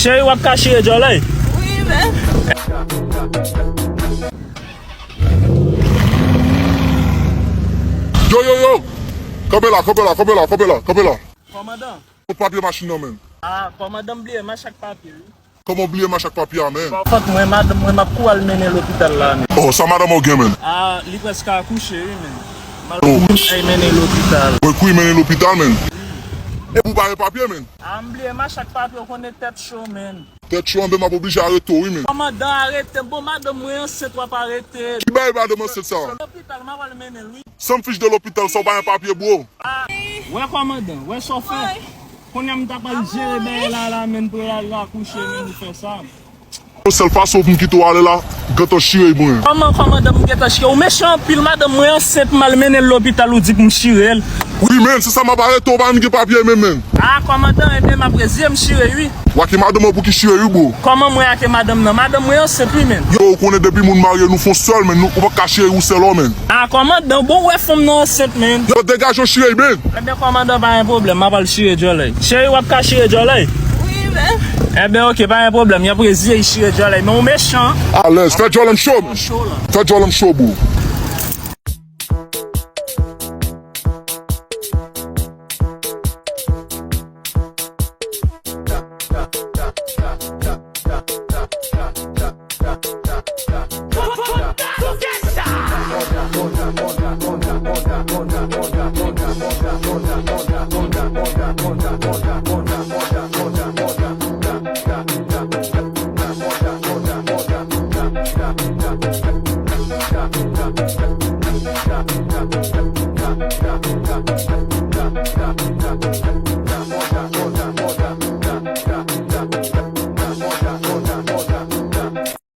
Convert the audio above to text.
Chérie, wap ka chire jolay? Oui, men. Yo. Kabela. Komandan? Pot papier machine nan men. Komandan bliye ma chak papye. Comment oublier ma chaque papier men? Fot mwen map kou al mene l'hopital la men. Oh, ça madame au men. Li preska akouche men. Mal ay mene l'hopital. Ouais, kou mène l'hôpital men. Et vous parlez papier men? Bliye ma chak papye konen tet chou men. Tête chou m'a obligé à arrêter oui men. Komandan arrête, bon madame mwen set wap arrête. Qui baille madame c'est ça? L'hopital ma wal mene lui. Sans fiche de l'hôpital, sans pas un papier bro. Ouais komandan, ouais so fè. Konya m tapal jere ben la men pou la akouche men ou fè sa. Seule façon pour me quitter aller là, gâteau chiré bon. Comment madame geta chire? Ou méchant pile madame moi enceinte mal mener l'hôpital ou dit pour me chire elle. Oui men, c'est ça m'a parlé tout pas un papier men. Commandant et bien ma président chire oui. Wa ki madame pour qui chiré bro. Comment moi que madame non? Madame moi enceinte oui men. Yo, qu'on est depuis moun marié nous font seul men, nous pas cacher ou seul men. Commandant bon ouais femme non enceinte men. Yo dégage chiré men. Eh bien commandant pas un problème, m'a pas le chire jolay. Chérie wap ka chire jolay? Oui, men. Eh bien OK, pas un problème, y a président chire jolay mais ou méchant. À l'aise, fais Jolem show. Chaud là. Fais Jolem show bro. Ja.